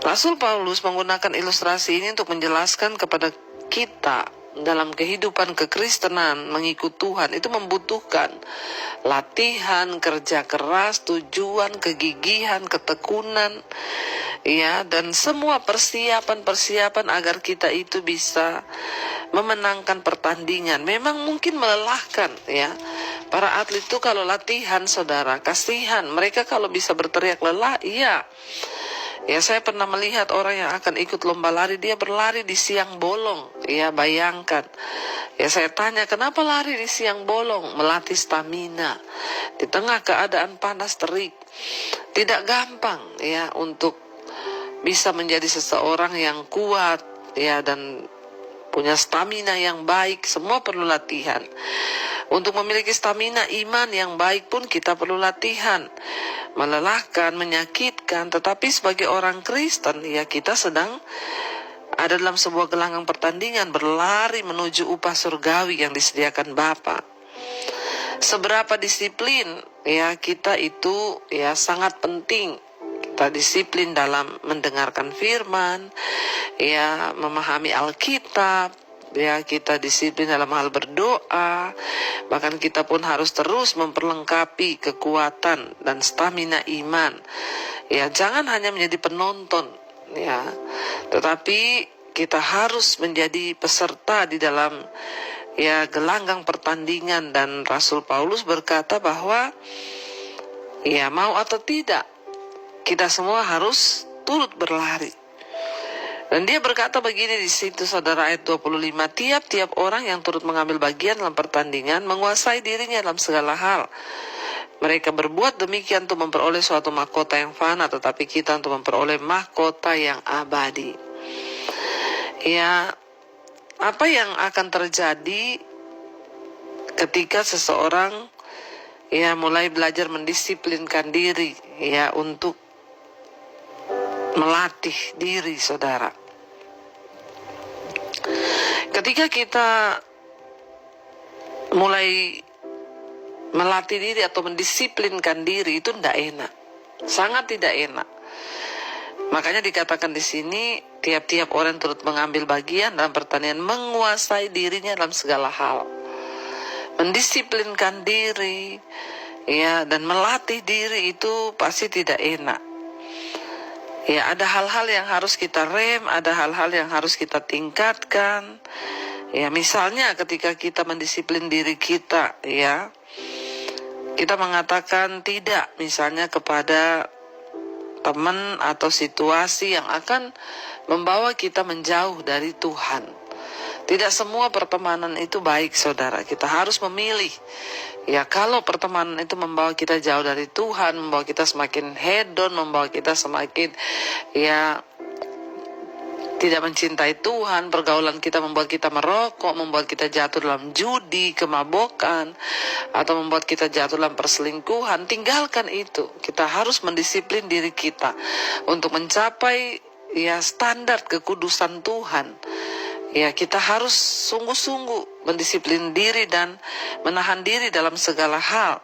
Rasul Paulus menggunakan ilustrasi ini untuk menjelaskan kepada kita dalam kehidupan kekristenan mengikut Tuhan itu membutuhkan latihan, kerja keras, tujuan, kegigihan, ketekunan, ya, dan semua persiapan agar kita itu bisa memenangkan pertandingan. Memang mungkin melelahkan, ya. Para atlet itu kalau latihan, saudara, kasihan. Mereka kalau bisa berteriak lelah, iya. Ya, saya pernah melihat orang yang akan ikut lomba lari, dia berlari di siang bolong. Ya, bayangkan. Ya, saya tanya, kenapa lari di siang bolong? Melatih stamina. Di tengah keadaan panas terik. Tidak gampang, ya, untuk bisa menjadi seseorang yang kuat, ya, dan punya stamina yang baik. Semua perlu latihan. Untuk memiliki stamina iman yang baik pun kita perlu latihan. Melelahkan, menyakitkan, tetapi sebagai orang Kristen, ya, kita sedang ada dalam sebuah gelanggang pertandingan, berlari menuju upah surgawi yang disediakan Bapa. Seberapa disiplin, ya, kita itu, ya, sangat penting. Kita disiplin dalam mendengarkan firman, ya, memahami Alkitab, ya, kita disiplin dalam hal berdoa. Bahkan kita pun harus terus memperlengkapi kekuatan dan stamina iman. Ya, jangan hanya menjadi penonton, ya, tetapi kita harus menjadi peserta di dalam, ya, gelanggang pertandingan. Dan Rasul Paulus berkata bahwa, ya, mau atau tidak, kita semua harus turut berlari. Dan dia berkata begini di situ, saudara, ayat 25, tiap-tiap orang yang turut mengambil bagian dalam pertandingan menguasai dirinya dalam segala hal. Mereka berbuat demikian untuk memperoleh suatu mahkota yang fana, tetapi kita untuk memperoleh mahkota yang abadi. Ya, apa yang akan terjadi ketika seseorang, ya, mulai belajar mendisiplinkan diri, ya, untuk melatih diri, saudara. Ketika kita mulai melatih diri atau mendisiplinkan diri, itu tidak enak, sangat tidak enak. Makanya dikatakan di sini, tiap-tiap orang turut mengambil bagian dalam pertandingan menguasai dirinya dalam segala hal. Mendisiplinkan diri, ya, dan melatih diri itu pasti tidak enak. Ya, ada hal-hal yang harus kita rem, ada hal-hal yang harus kita tingkatkan. Ya, misalnya ketika kita mendisiplin diri kita, ya, kita mengatakan tidak misalnya kepada teman atau situasi yang akan membawa kita menjauh dari Tuhan. Tidak semua pertemanan itu baik, saudara. Kita harus memilih. Ya, kalau pertemanan itu membawa kita jauh dari Tuhan, membawa kita semakin hedon, membawa kita semakin, ya, tidak mencintai Tuhan, pergaulan kita membuat kita merokok, membuat kita jatuh dalam judi, kemabukan, atau membuat kita jatuh dalam perselingkuhan, tinggalkan itu. Kita harus mendisiplin diri kita untuk mencapai, ya, standar kekudusan Tuhan. Ya, kita harus sungguh-sungguh mendisiplin diri dan menahan diri dalam segala hal.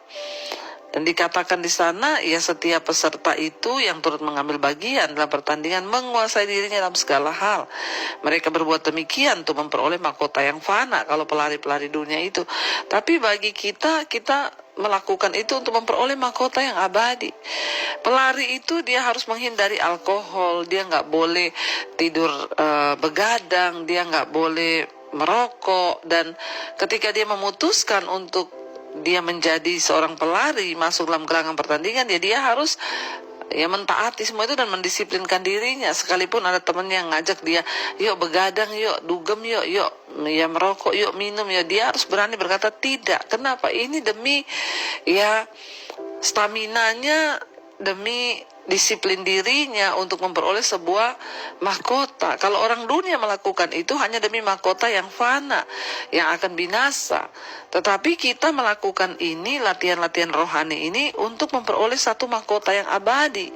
Dan dikatakan di sana, ya, setiap peserta itu yang turut mengambil bagian dalam pertandingan menguasai dirinya dalam segala hal. Mereka berbuat demikian untuk memperoleh mahkota yang fana, kalau pelari-pelari dunia itu. Tapi bagi kita melakukan itu untuk memperoleh mahkota yang abadi. Pelari itu dia harus menghindari alkohol, dia nggak boleh tidur begadang, dia nggak boleh merokok. Dan ketika dia memutuskan untuk dia menjadi seorang pelari masuk dalam gelanggang pertandingan, dia harus, ya, mentaati semua itu dan mendisiplinkan dirinya. Sekalipun ada teman yang ngajak dia, yuk begadang, yuk dugem, yuk, ya, merokok, yuk minum, ya, dia harus berani berkata tidak. Kenapa? Ini demi, ya, staminanya, demi disiplin dirinya untuk memperoleh sebuah mahkota. Kalau orang dunia melakukan itu hanya demi mahkota yang fana, yang akan binasa. Tetapi kita melakukan ini, latihan-latihan rohani ini, untuk memperoleh satu mahkota yang abadi.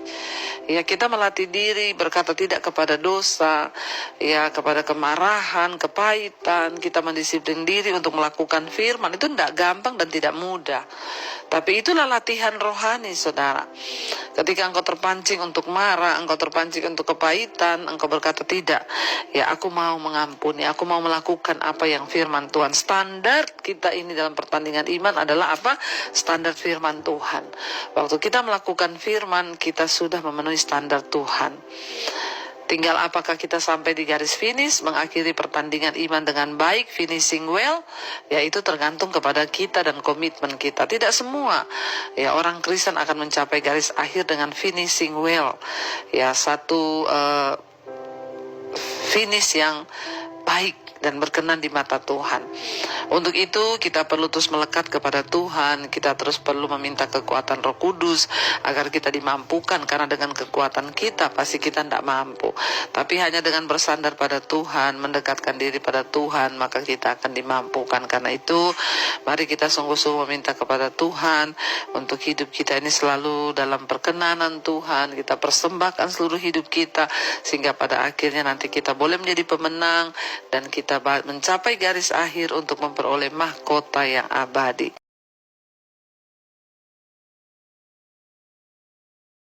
Ya, kita melatih diri berkata tidak kepada dosa, ya, kepada kemarahan, kepahitan. Kita mendisiplin diri untuk melakukan firman. Itu tidak gampang dan tidak mudah. Tapi itulah latihan rohani, saudara. Ketika engkau terpancing untuk marah, engkau terpancing untuk kepahitan, engkau berkata tidak, ya aku mau mengampuni, aku mau melakukan apa yang firman Tuhan. Standar kita ini dalam pertandingan iman adalah apa? Standar firman Tuhan. Waktu kita melakukan firman, kita sudah memenuhi standar Tuhan. Tinggal apakah kita sampai di garis finish, mengakhiri pertandingan iman dengan baik, finishing well, ya itu tergantung kepada kita dan komitmen kita. Tidak semua ya orang Kristen akan mencapai garis akhir dengan finishing well. Ya satu finish yang baik dan berkenan di mata Tuhan. Untuk itu kita perlu terus melekat kepada Tuhan, kita terus perlu meminta kekuatan Roh Kudus agar kita dimampukan, karena dengan kekuatan kita pasti kita tidak mampu. Tapi hanya dengan bersandar pada Tuhan, mendekatkan diri pada Tuhan, maka kita akan dimampukan. Karena itu mari kita sungguh-sungguh meminta kepada Tuhan untuk hidup kita ini selalu dalam perkenanan Tuhan. Kita persembahkan seluruh hidup kita sehingga pada akhirnya nanti kita boleh menjadi pemenang dan kita mencapai garis akhir untuk memperoleh mahkota yang abadi.